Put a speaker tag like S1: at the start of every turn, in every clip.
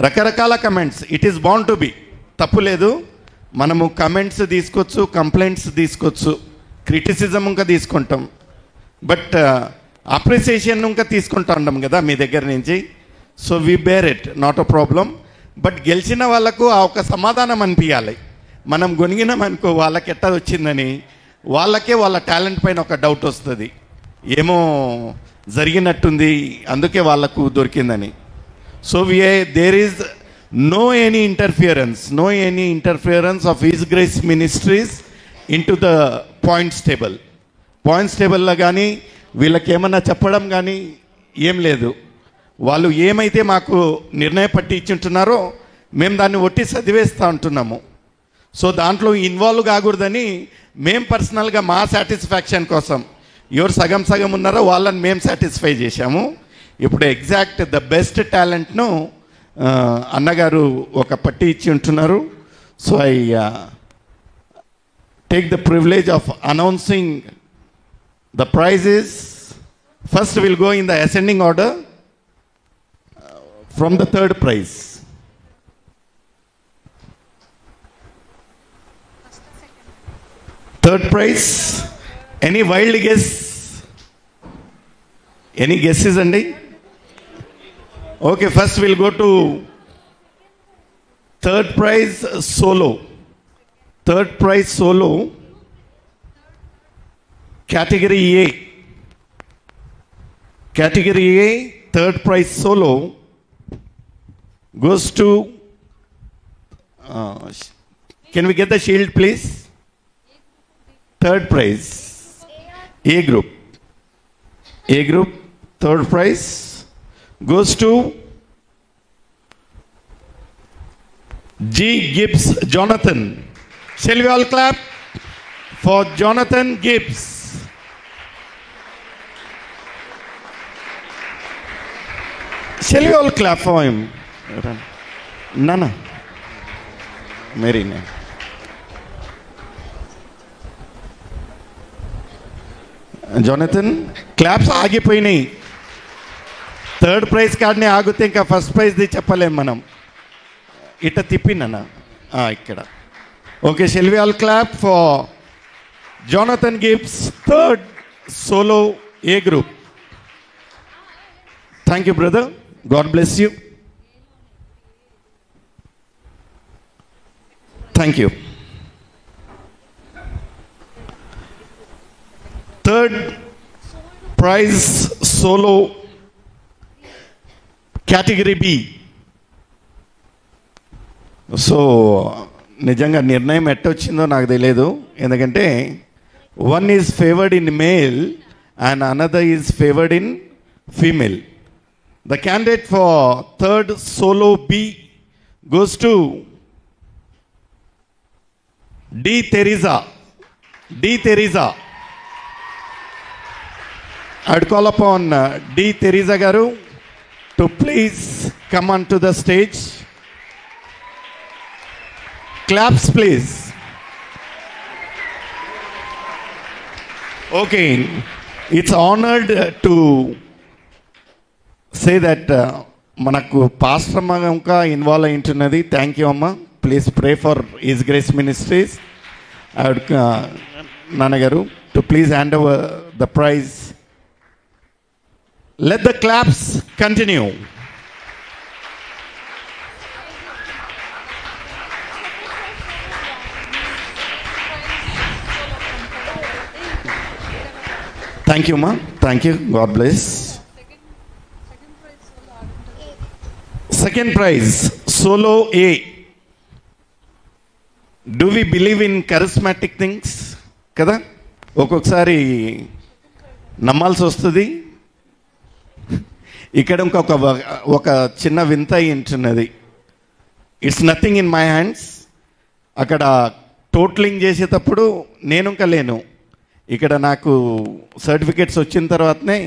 S1: రకరకాల comments, it is bond to be, తప్పు లేదు. మనము కమెంట్స్ తీసుకోవచ్చు, కంప్లైంట్స్ తీసుకోవచ్చు, క్రిటిసిజం ఇంకా తీసుకుంటాం, బట్ అప్రిసియేషన్ ఇంకా తీసుకుంటా ఉంటాం కదా మీ దగ్గర నుంచి. So we bear it, not a problem. But గెలిచిన వాళ్ళకు ఆ ఒక సమాధానం అనిపించాలి. మనం గొనిగినామనుకో వాళ్ళకి ఎట్టా వచ్చిందని, వాళ్ళకే వాళ్ళ టాలెంట్ పైన ఒక డౌట్ వస్తుంది, ఏమో జరిగినట్టుంది అందుకే వాళ్ళకు దొరికిందని. So there is no any interference of His Grace Ministries into the points table. Points టేబుల్లో కానీ వీళ్ళకి ఏమన్నా చెప్పడం కానీ ఏం లేదు. వాళ్ళు ఏమైతే మాకు నిర్ణయం పట్టి ఇచ్చింటున్నారో మేము దాన్ని ఒట్టి చదివేస్తూ ఉంటున్నాము. సో దాంట్లో ఇన్వాల్వ్ కాకూడదని మేము పర్సనల్గా మా సాటిస్ఫాక్షన్ కోసం ఎవరు సగం సగం ఉన్నారో వాళ్ళని మేము సాటిస్ఫై చేశాము. ఇప్పుడు ఎగ్జాక్ట్ ద బెస్ట్ టాలెంట్ను అన్నగారు ఒక పట్టి ఇచ్చి ఉంటున్నారు. So I take the privilege of announcing the prizes. First will go in the ascending order from the third prize. Third prize, any wild guess? Any guesses అండి? Okay, first we'll go to third prize solo. Third prize solo, category A. Category A, third prize solo goes to, can we get the shield please? Third prize, A group. A group, third prize goes to G. Gibbs Jonathan. Shall we all clap for Jonathan Gibbs? Shall we all clap for him? Nana. Mary name. Jonathan, claps ఆగిపోయినాయి. Third prize కార్డ్ని ఆగితే ఇంకా first ప్రైజ్ది చెప్పలేం మనం. ఇట్ట తిప్పినన్నా ఇక్కడ. Okay, shall we all clap for Jonathan Gibbs, third solo A group. Thank you brother, God bless you. Thank you. Third prize solo category B. So నిజంగా నిర్ణయం ఎట్టొచ్చిందో నాకు తెలియదు, ఎందుకంటే one is favoured in male and another is favoured in female. The candidate for third solo B goes to D Teresa. D Teresa, I would call upon D. Teresa Garu to please come onto the stage. Claps please. Okay, it's honored to say that manaku pastor amma inka involve ayintunnadi. Thank you amma. Please pray for His Grace Ministries. I would Nana Garu to please hand over the prize. Let the claps continue. Thank you, ma. Thank you. God bless. Second prize, solo A. Do we believe in charismatic things? Kada? ఒక్కొక్కసారి నమ్మాల్సి వస్తుంది. ఇక్కడ ఒక చిన్న వింత ఏంటున్నది. It's nothing in my hands. అక్కడ totalling చేసేటప్పుడు నేను ఇంకా లేను. ఇక్కడ నాకు సర్టిఫికేట్స్ వచ్చిన తర్వాతనే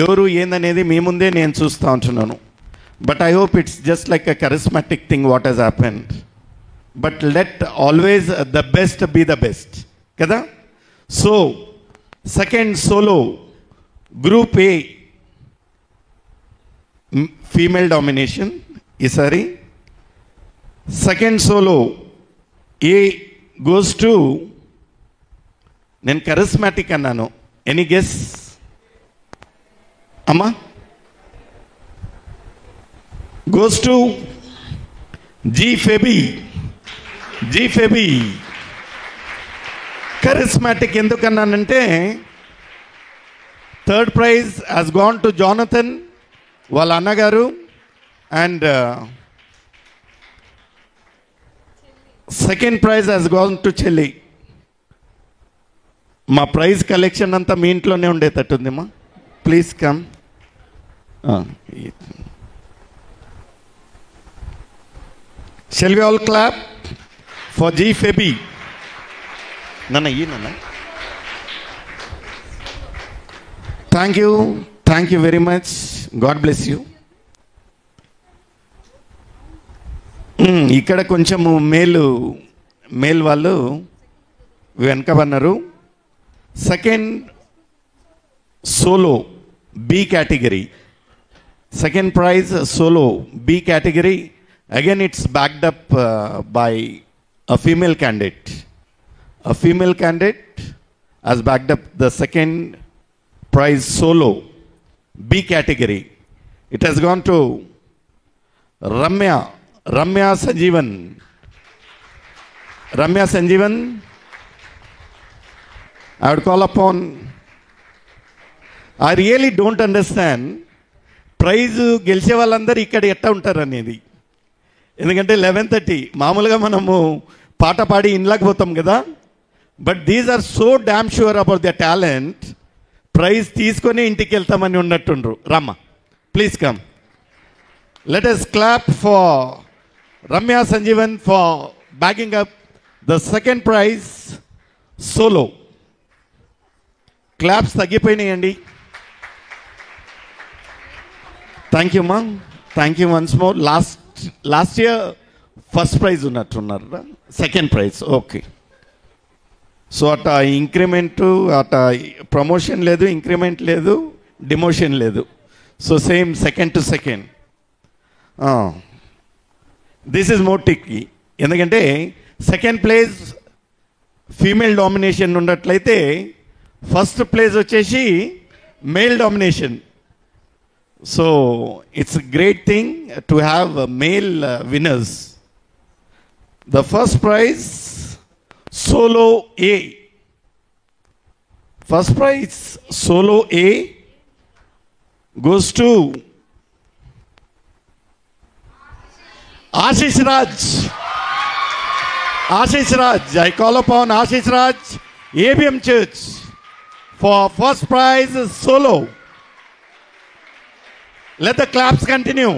S1: ఎవరు ఏందనేది మీ ముందే నేను చూస్తూ ఉంటున్నాను. But I hope it's just like a charismatic thing what he's happened. But let always the best be the best కదా. So second solo group A female domination ఈసారి. Second solo A goes to, నేను charismatic అన్నాను, any guess అమ్మా? Goes to G Phoebe. G Phoebe charismatic ఎందుకన్నానంటే, third prize has gone to Jonathan వాళ్ళ అన్నగారు, and second prize has gone to చెల్లి. మా prize collection అంతా మీ ఇంట్లోనే ఉండేటట్టుందిమ్మా. Please come. Shall we all clap for G Phoebe? నన్న ఈ నన్న thank you very much. God bless you. ఇక్కడ కొంచెము మేల్ వాళ్ళు వెనకబన్నారు. Second solo B category, second prize solo B category. Again it's backed up by a female candidate. A female candidate has backed up the second prize solo B category. It has gone to Ramya Sanjeevan. Ramya Sanjeevan, I would call upon. I really don't understand prize గెలిచే వాళ్ళందరూ ఇక్కడ ఎట్లా ఉంటారు అనేది. ఎందుకంటే 11:30 మామూలుగా మనము పాట పాడి ఇండ్లకు పోతాం కదా. But these are so damn sure about the talent, prize తీసుకొని ఇంటికి వెళ్తామని ఉన్నట్టుండ్రు. రమ్మ, please come. Let us clap for Ramya Sanjeevan for backing up the second prize solo. Claps తగ్గిపోయినాయండి. థ్యాంక్ యూ మా, thank you once more. Last year first prize ఉన్నట్టున్నారు, second prize. Okay. So అట increment, అట ప్రమోషన్ లేదు, ఇంక్రిమెంట్ లేదు, demotion లేదు. So same second to second. This is more టిక్కీ. ఎందుకంటే second place female domination ఉన్నట్లయితే ఫస్ట్ ప్లేస్ వచ్చేసి male domination. So it's a great thing to have male winners. The first prize solo A. First prize solo A goes to Ashish Raj. Ashish Raj. I call upon Ashish Raj, ABM Church, for first prize solo. Let the claps continue.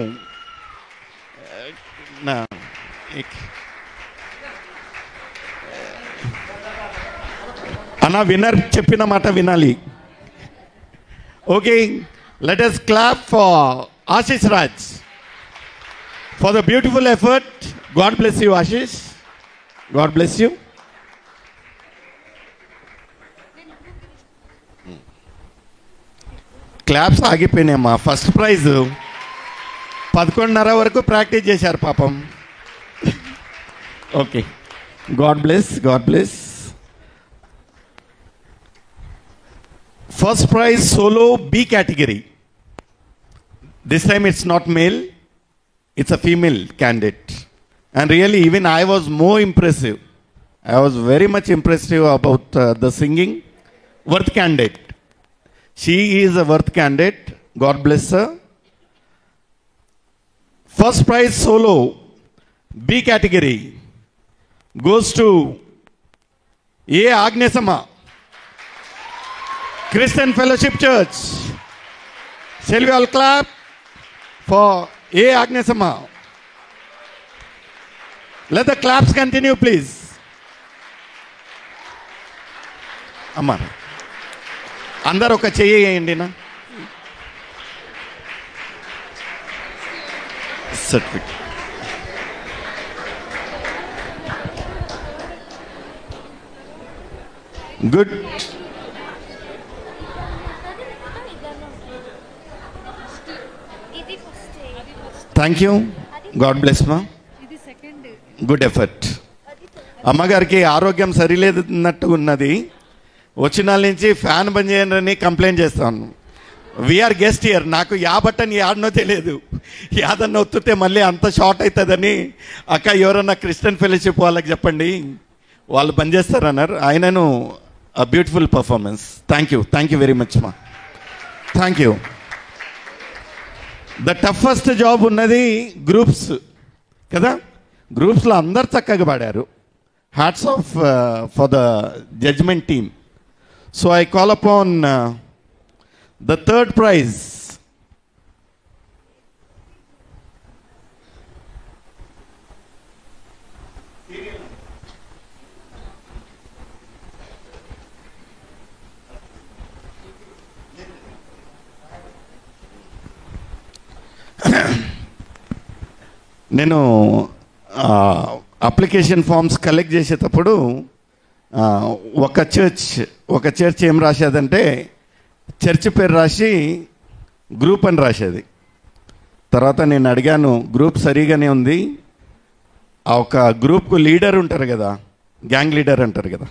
S1: అన్న winner చెప్పిన మాట వినాలి. Okay, let us clap for Ashish Raj for the beautiful effort. God bless you, Ashish. God bless you. Claps ఆగిపోయినాయమ్మా. First prize 11:30 వరకు practice చేశారు పాపం. Okay, God bless, God bless. First prize solo B category. This time it's not male, it's a female candidate. And really even I was more impressive. I was very much impressive about the singing. Worth candidate. She is a worth candidate. God bless her. First prize solo B category goes to A. Agnesama, Christian Fellowship Church. Shall we all clap for A. Agnesama? Let the claps continue, please. Amma, అందరు ఒక చెయ్యి వేయండి నా. Certificate. Good.
S2: ఇది first
S1: thank you, God bless మా. Good effort. అమ్మగారికి ఆరోగ్యం సరిలేదన్నట్టు ఉన్నది, వచ్చిన నుంచి ఫ్యాన్ బంద్ చేయండి కంప్లైంట్ చేస్తాను. వీఆర్ గెస్ట్ ఇయర్, నాకు యా బటన్ యాడనో తెలియదు, యాదన్న ఒత్తుతే మళ్ళీ అంత షార్ట్ అవుతుందని అక్క ఎవరన్నా క్రిస్టియన్ ఫెలోషిప్ వాళ్ళకి చెప్పండి, వాళ్ళు బంద్ చేస్తారన్నారు. ఆయనను beautiful performance. Thank you very much మా. Thank you. The toughest job ఉన్నది గ్రూప్స్ కదా, గ్రూప్స్లో అందరు చక్కగా పాడారు. Hats off for the judgement team. So I call upon the third prize. నేను అప్లికేషన్ ఫామ్స్ కలెక్ట్ చేసేటప్పుడు ఒక చర్చ్ ఏం రాసేదంటే చర్చ్ పేరు రాసి గ్రూప్ అని రాసేది. తర్వాత నేను అడిగాను, గ్రూప్ సరిగానే ఉంది, ఆ ఒక గ్రూప్కు లీడర్ ఉంటారు కదా, గ్యాంగ్ లీడర్ అంటారు కదా,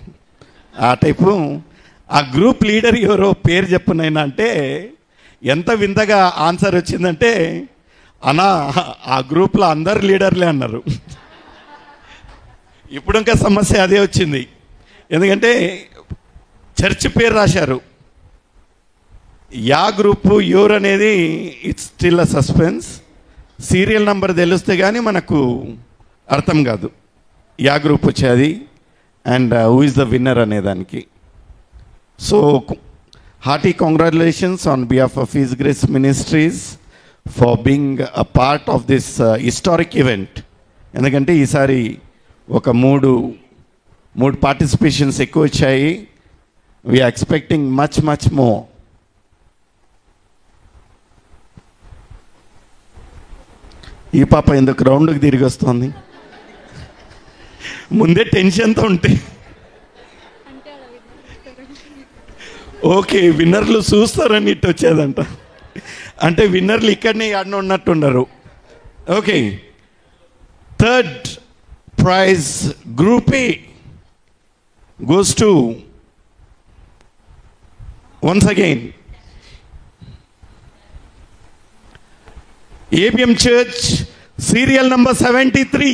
S1: ఆ టైపు ఆ గ్రూప్ లీడర్ ఎవరో పేరు చెప్పునైనా అంటే ఎంత వింతగా ఆన్సర్ వచ్చిందంటే, అన్నా ఆ గ్రూప్లో అందరు లీడర్లే అన్నారు. ఇప్పుడు ఇంకా సమస్య అదే వచ్చింది, ఎందుకంటే చర్చ్ పేరు రాశారు, యా గ్రూపు ఎవరు అనేది it's still a suspense. Serial number తెలిస్తే కానీ మనకు అర్థం కాదు యా గ్రూప్ వచ్చేది and who is the winner అనేదానికి. So hearty congratulations on behalf of His Grace Ministries for being a part of this historic event. ఎందుకంటే ఈసారి ఒక మూడు పార్టిసిపేషన్స్ ఎక్కువ వచ్చాయి. We're expecting much more. ఈ పాప ఎందుకు రౌండ్కి తిరిగి వస్తుంది, ముందే టెన్షన్తో ఉంటే. ఓకే, విన్నర్లు చూస్తారని ఇటు వచ్చేదంట, అంటే విన్నర్లు ఇక్కడనే ఆడిన ఉన్నట్టున్నారు. Okay, third prize group A goes to once again ABM Church, serial number 73.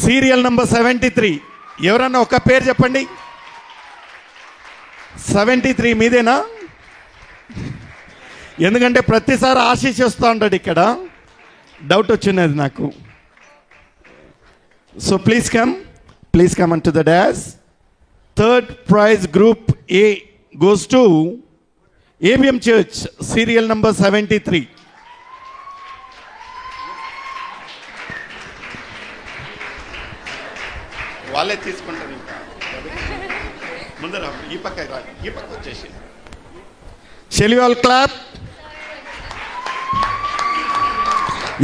S1: Serial number 73. ఎవరన్నా ఒక పేరు చెప్పండి. 73 మీదేనా? ఎందుకంటే ప్రతిసారి ఆశీష్ వస్తూ ఉంటాడు, ఇక్కడ డౌట్ వచ్చినది నాకు. So please come onto the dais. Third prize group A goes to ABM Church, serial number 73. వాళ్ళే తీసుకుంటారు. ఇంకా ముందర ఈ పక్క వచ్చేసి షెల్ యు ఆల్ క్లాప్.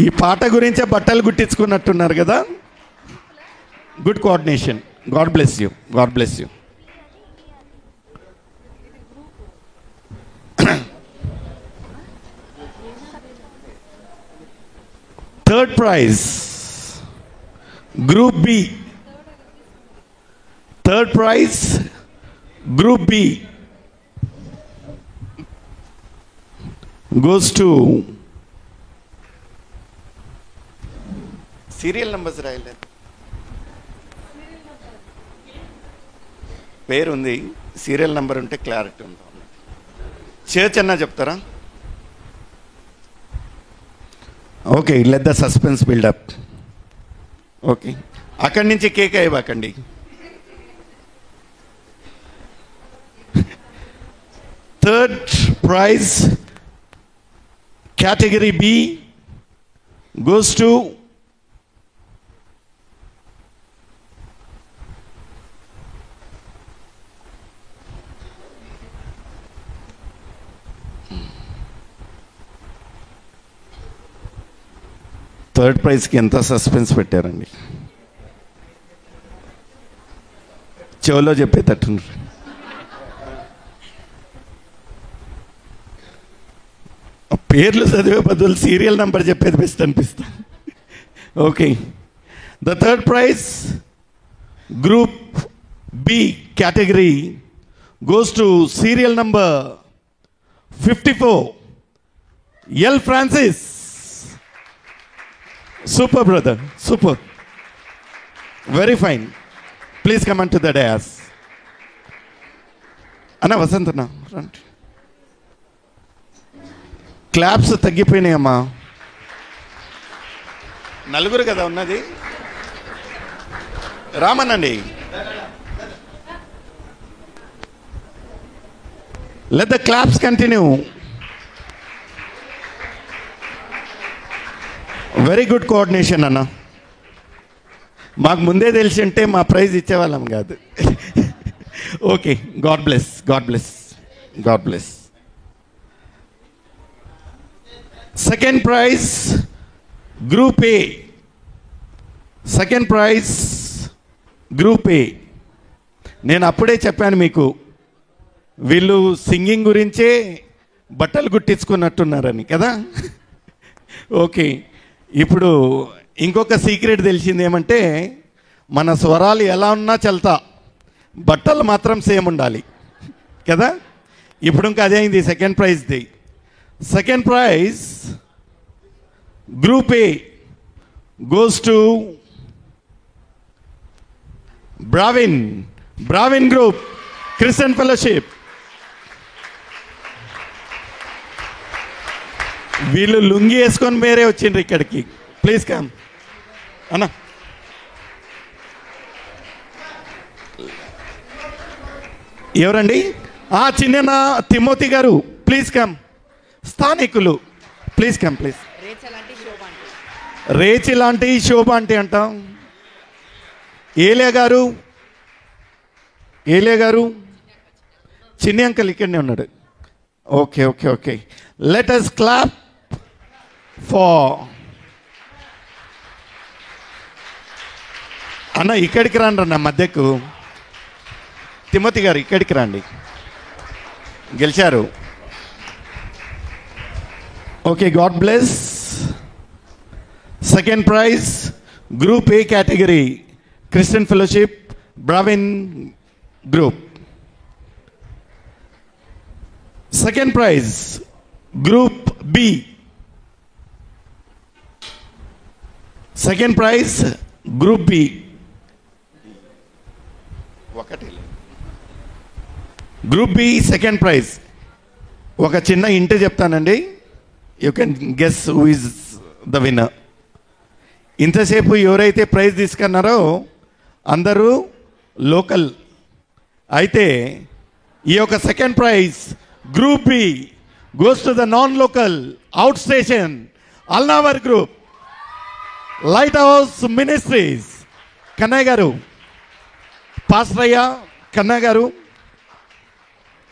S1: ఈ పాట గురించే బట్టలు గుట్టించుకున్నట్టున్నారు కదా. Good coordination. God bless you. Third prize group B. Third prize group B goes to serial numbers రాయలేదు, పేరు ఉంది, సీరియల్ నెంబర్ ఉంటే క్లారిటీ ఉంటుంది. చర్చ్ అన్నా చెప్తారా? Okay, let the suspense build up. Okay, అక్కడి నుంచి కేక్ ఇవ్వకండి. Third prize category B goes to third ప్రైజ్కి ఎంత సస్పెన్స్ పెట్టారండి, చెవులో చెప్పేటట్టున్నారు. పేర్లు చదివే బదులు సీరియల్ నెంబర్ చెప్పేది బెస్ట్ అనిపిస్తుంది. Okay, the third prize group B category goes to serial number 54, L Francis. Super brother, super, very fine. Please come on to the dais. అన్న వసంతన్న రండి. క్లాప్స్ తగ్గిపోయినాయమ్మా. నలుగురు కదా ఉన్నది, రామనండి. Let the claps continue. Very good coordination అన్న. మాకు ముందే తెలిసి ఉంటే మా ప్రైజ్ ఇచ్చేవాళ్ళం కాదు. Okay, God bless, God bless, God bless. Second prize group A. Second prize group A. నేను అప్పుడే చెప్పాను మీకు, వీళ్ళు సింగింగ్ గురించే బట్టలు కుట్టించుకున్నట్టున్నారని కదా. ఓకే, ఇప్పుడు ఇంకొక సీక్రెట్ తెలిసింది ఏమంటే, మన స్వరాలు ఎలా ఉన్నా చల్తా, బట్టలు మాత్రం సేమ్ ఉండాలి కదా. ఇప్పుడు ఇంకా అదే అయింది సెకండ్ ప్రైజ్ది. Second prize group A goes to Bravin group Christian fellowship. వీళ్ళు లుంగి వేసుకొని మేరే వచ్చిండ్రు ఇక్కడికి. ప్లీజ్ కమ్ అన్న. ఎవరండి? చిన్న తిమోతి గారు, ప్లీజ్ కమ్. స్థానికులు, ప్లీజ్ కమ్, ప్లీజ్. రేచి లాంటి శోభ అంటే అంటాం. ఏలియా గారు, చిన్ని అంకల్ ఇక్కడనే ఉన్నాడు. Okay okay okay, let us clap for అన్న. ఇక్కడికి రండి అన్న, మధ్యకు. తిమోతి గారు ఇక్కడికి రండి, గెలిచారు. Okay, God bless. Second prize group A category Christian fellowship Bravin group. Second prize group B. Second prize group B. Group B second prize. ఒక చిన్న ఇంటి చెప్తానండి, you can guess who is the winner. ఇంతసేపు ఎవరైతే prize తీసుకున్నారో అందరూ local. అయితే ఈ యొక్క second prize group B goes to the non local out station Alnavar group light house ministries. Kannayya గారు, పాస్టరయ్య కన్నయ్య గారు,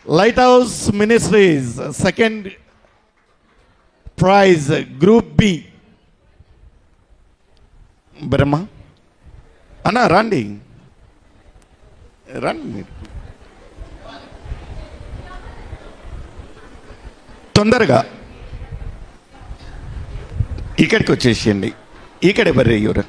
S1: light house ministries second prize group B. Brahma అన్న రండి మీరు తొందరగా ఇక్కడికి వచ్చేసేయండి. ఇక్కడే బర్రే ఎవరు.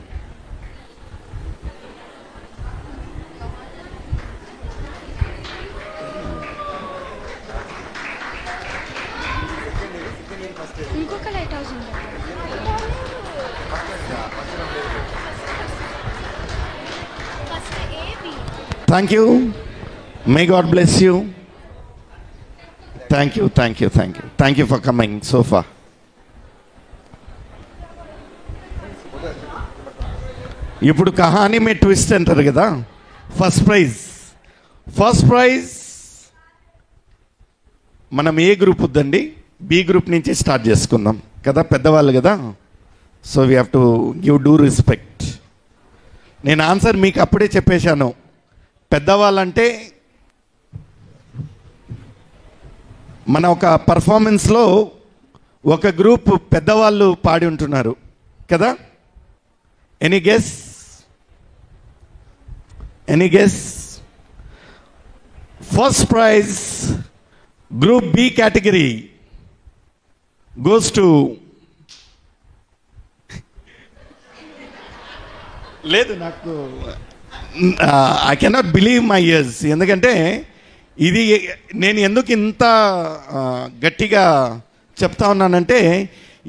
S1: Thank you. May God bless you. Thank you. Thank you for coming so far. ఇప్పుడు కహానీ మే ట్విస్ట్ అంటారు కదా. ఫస్ట్ ప్రైజ్ మనం ఏ గ్రూప్ వద్దండి, బి గ్రూప్ నుంచి స్టార్ట్ చేసుకుందాం కదా, పెద్దవాళ్ళు కదా. So we have to give due respect. నేను ఆన్సర్ మీకు అప్పుడే చెప్పేశాను. పెద్దవాళ్ళంటే మన ఒక పర్ఫార్మెన్స్లో ఒక గ్రూప్ పెద్దవాళ్ళు పాడి ఉంటున్నారు కదా. Any guess? First prize group B category goes to లేదు నాకు I cannot believe my ears. ఎందుకంటే ఇది నేను ఎందుకు ఇంత గట్టిగా చెప్తా ఉన్నానంటే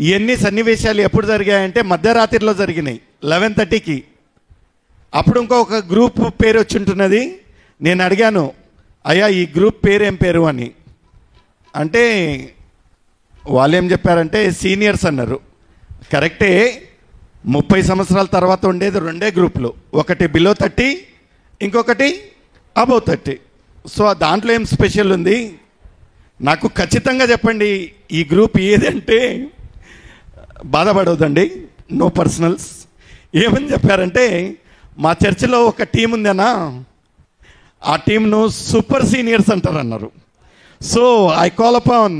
S1: ఇవన్నీ సన్నివేశాలు ఎప్పుడు జరిగాయంటే మధ్యరాత్రిలో జరిగినాయి 11:30కి. అప్పుడు ఇంకొక గ్రూప్ పేరు వచ్చి ఉంటున్నది. నేను అడిగాను, అయ్యా ఈ గ్రూప్ పేరు ఏం పేరు అని. అంటే వాళ్ళు ఏం చెప్పారంటే సీనియర్స్ అన్నారు. కరెక్టే, 30 సంవత్సరాల తర్వాత ఉండేది 2 గ్రూపులు, ఒకటి బిలో 30, ఇంకొకటి అబౌవ్ 30. సో దాంట్లో ఏం స్పెషల్ ఉంది? నాకు ఖచ్చితంగా చెప్పండి ఈ గ్రూప్ ఏదంటే బాధపడవద్దండి, నో పర్సనల్స్. ఏమని చెప్పారంటే మా చర్చిలో ఒక టీం ఉందన్నా, ఆ టీంను సూపర్ సీనియర్స్ అంటారన్నారు. So I call upon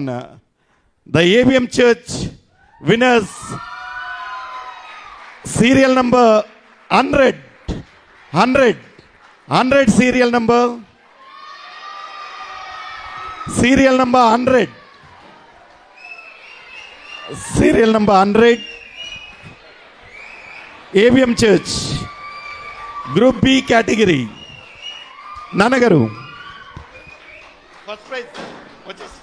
S1: the ABM church winners serial number 100 serial number 100 serial number 100 ABM church group B category. నాన్నగారు ఫస్ట్ ప్రైజ్ వచ్చేసి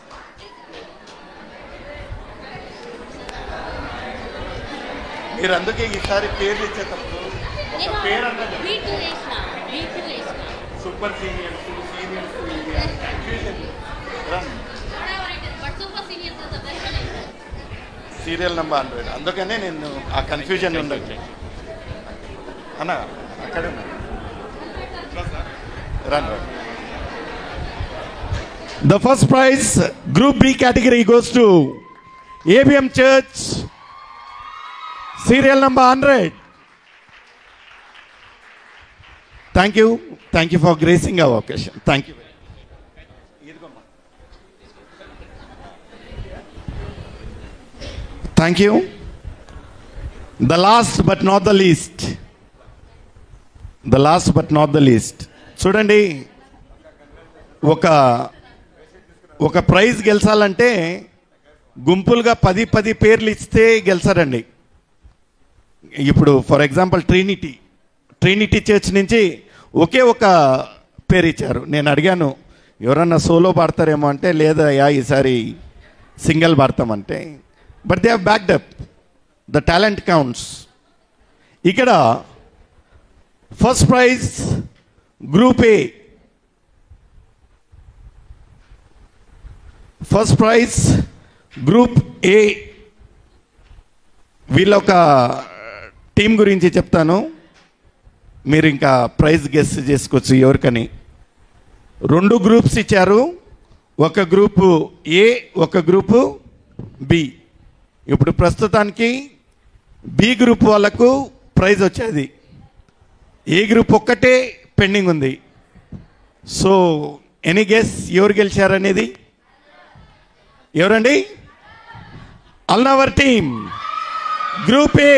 S1: మీరు అందుకే ఈసారి పేర్లు ఇచ్చేటప్పుడు ఒక పేరు అంటే సూపర్ సీనియర్స్ సీరియల్ నెంబర్ 100. అందుకనే నేను ఆ కన్ఫ్యూజన్ ఉండదు అన్న. అక్కడే రండి. The first prize group B category goes to ABM church serial number 100. Thank you for gracing our occasion. Thank you. Thank you. The last but not the least చూడండి, ఒక praise గెలిచాలంటే గుంపులుగా 10 పేర్లు ఇస్తే గెలిచారండి. ఇప్పుడు ఫర్ ఎగ్జాంపుల్ ట్రినిటీ చర్చ్ నుంచి ఒకే ఒక పేరు ఇచ్చారు. నేను అడిగాను ఎవరన్నా సోలో పాడతారేమో అంటే లేదా ఈసారి సింగిల్ పాడతామంటే, but they have backed up. The talent counts. ఇక్కడ first prize group A, first prize group A. వీళ్ళ ఒక టీం గురించి చెప్తాను, మీరు ఇంకా ప్రైజ్ గెస్ చేసుకోవచ్చు ఎవరికని. 2 గ్రూప్స్ ఇచ్చారు, ఒక గ్రూపు ఏ, ఒక గ్రూపు బి. ఇప్పుడు ప్రస్తుతానికి బి గ్రూప్ వాళ్ళకు ప్రైజ్ వచ్చేది, ఏ గ్రూప్ ఒక్కటే పెండింగ్ ఉంది. సో ఎనీ గెస్ ఎవరు గెలిచారనేది? ఎవరండి? Alnavar team group A,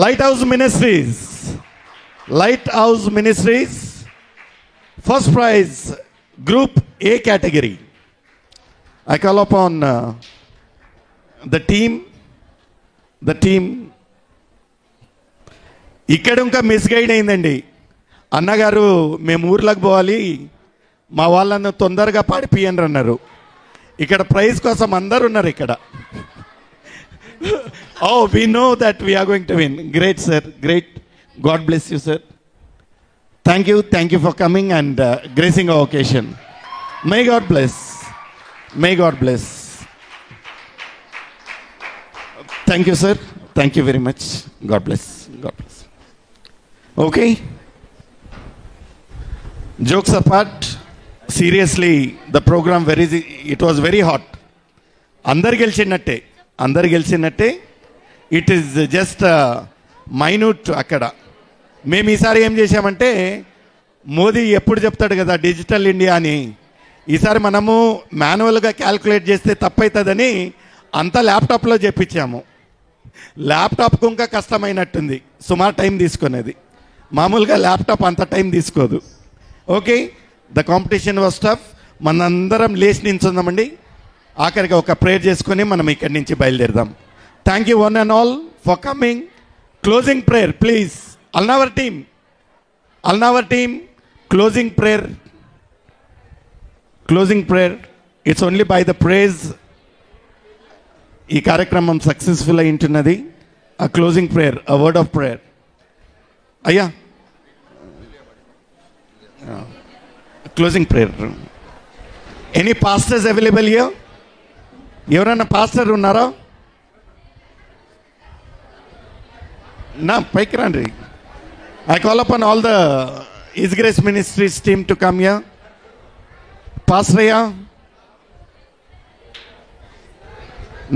S1: light house ministries first prize group A category. I call upon the team. ఇక్కడ ఇంకా మిస్గైడ్ అయిందండి. అన్నగారు మేము ఊర్లోకి పోవాలి, మా వాళ్ళను తొందరగా పాడిపియండి అన్నారు. ఇక్కడ ప్రైజ్ కోసం అందరు ఉన్నారు ఇక్కడ. Oh, we know that we are going to win. Great, sir. Great. God bless you, sir. Thank you for coming and gracing our occasion. May God bless. Thank you, sir. Thank you very much. God bless. Okay. Jokes apart, seriously, the program it was very hot. అందరు గెలిచినట్టే. It is just minute. అక్కడ మేము ఈసారి ఏం చేసామంటే, మోదీ ఎప్పుడు చెప్తాడు కదా డిజిటల్ ఇండియా అని, ఈసారి మనము మాన్యువల్గా క్యాల్కులేట్ చేస్తే తప్పవుతుందని అంతా ల్యాప్టాప్లో చెప్పించాము. ల్యాప్టాప్కు ఇంకా కష్టమైనట్టుంది, సుమారు టైం తీసుకునేది. మామూలుగా ల్యాప్టాప్ అంత టైం తీసుకోదు. Okay, the competition was tough. మనందరం లేచి నించుందామండి. ఆఖరిగా ఒక ప్రేయర్ చేసుకొని మనం ఇక్కడి నుంచి బయలుదేరదాం. Thank you one and all for coming. Closing prayer please. Alnavar team closing prayer. It's only by the praise ఈ కార్యక్రమం సక్సెస్ఫుల్ అయి ఉంటున్నది. ఆ closing prayer, a word of prayer. అయ్యా closing prayer. Any pastors available here? ఎవరైనా pastor ఉన్నారా? నా పైకి రండి. I call upon all the His Grace Ministries team to come here. Pastor Raya,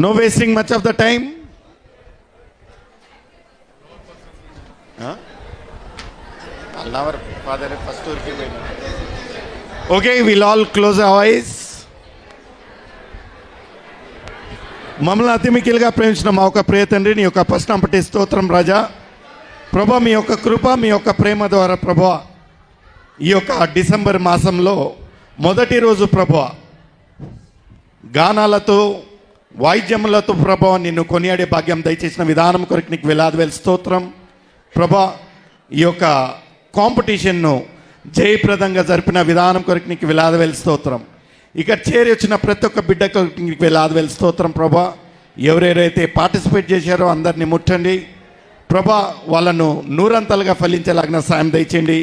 S1: no wasting much of the time. Our Father first okay, we'll all close our eyes. మమ్మల్ని అతి మిక్కిలిగా ప్రేమించిన మా యొక్క ప్రియ తండ్రి, నీ యొక్క పశ్చిమపటి స్తోత్రం రాజా. ప్రభా, మీ యొక్క కృప, మీ యొక్క ప్రేమ ద్వారా ప్రభా, ఈ యొక్క డిసెంబర్ మాసంలో మొదటి రోజు ప్రభా, గానాలతో వాయిద్యములతో ప్రభా నిన్ను కొనియాడే భాగ్యం దయచేసిన విధానం కొరకు నీకు వేలాది స్తోత్రం ప్రభా. ఈ యొక్క కాంపిటీషన్ను జయప్రదంగా జరిపిన విధానం కొరకు నీకు వేలాది స్తోత్రం. ఇక్కడ చేరి వచ్చిన ప్రతి ఒక్క బిడ్డ కొరకు నీకు వేలాది స్తోత్రం ప్రభా. ఎవరెవరైతే పార్టిసిపేట్ చేశారో అందరినీ ముట్టండి ప్రభా, వాళ్ళను నూరంతలుగా ఫలించేలాగిన సాయం దయచేయండి.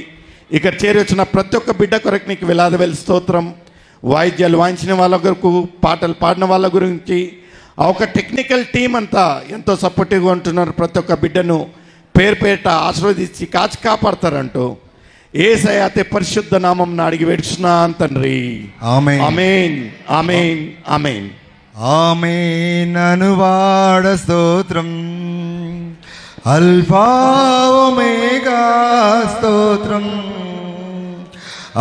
S1: ఇక్కడ చేరి వచ్చిన ప్రతి ఒక్క బిడ్డ కొరకు నీకు వేలాది స్తోత్రం. వాయిద్యాలు వాయించిన వాళ్ళ కొరకు, పాటలు పాడిన వాళ్ళ గురించి, ఆ ఒక టెక్నికల్ టీం అంతా ఎంతో సపోర్టివ్గా ఉంటున్నారు. ప్రతి ఒక్క బిడ్డను పేరు ఆశీర్వదించి కాచి కాపాడతారంటూ యేసయ్య అతి పరిశుద్ధ నామం అడిగి వేడుచున్నాను తండ్రి.
S2: ఆమేన్
S1: ఆమేన్ ఆమేన్ ఆమేన్
S2: ఆమేన్. అనువాడ స్తోత్రం, అల్ఫా ఒమేగా స్తోత్రం.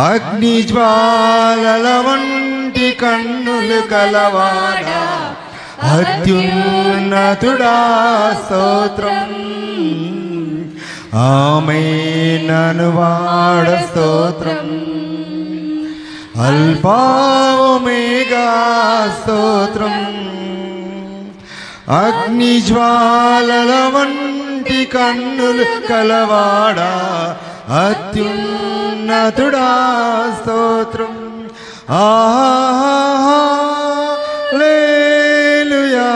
S2: అగ్ని జ్వాలల వంటి కన్నులు కలవాడా, అత్యున్నతుడా స్తోత్రం. ఆమేన్. అనువాడ స్తోత్రం, అల్ఫా ఒమేగా స్తోత్రం. అగ్ని జ్వాలల వంటి కన్నులు కలవాడా, అత్యున్నతుడా స్తోత్రం. హల్లెలూయా,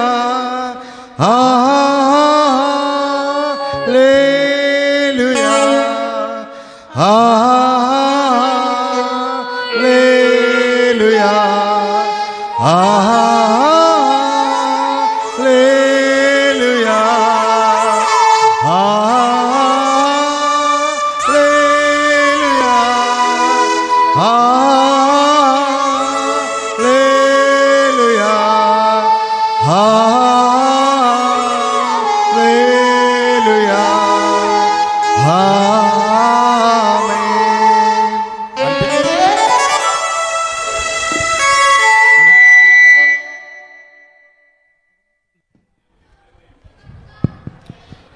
S2: హల్లెలూయా, హల్లెలూయా, హల్లెలూయా, హల్లెలూయా, హల్లెలూయా, హల్లెలూయా, ఆమేన్.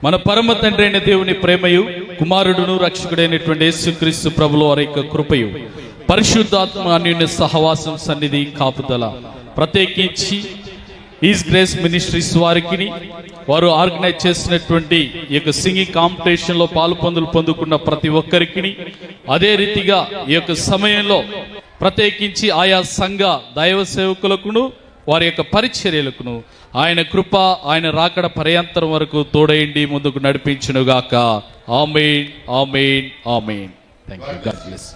S3: మన పరమ తండ్రి అయిన దేవుని ప్రేమయు, కుమారుడును రక్షకుడైనటువంటి యేసుక్రీస్తు ప్రభుల వారి యొక్క కృపయు, పరిశుద్ధాత్మ అన్యోన్య సహవాసం, సన్నిధి, కాపుదల ప్రత్యేకించి ఈజ్ గ్రేస్ మినిస్ట్రీస్ వారికి, వారు ఆర్గనైజ్ చేసినటువంటి ఈ యొక్క సింగింగ్ కాంపిటీషన్లో పొందుకున్న ప్రతి ఒక్కరికి, అదే రీతిగా ఈ యొక్క సమయంలో ప్రత్యేకించి ఆయా సంఘ దైవ సేవకులకును వారి యొక్క పరిచర్యలకును ఆయన కృప, ఆయన రాకడ పర్యంతరం వరకు తోడయండి, ముందుకు నడిపించునుగాక. ఆమేన్ ఆమేన్ ఆమేన్. థాంక్యూ. God bless.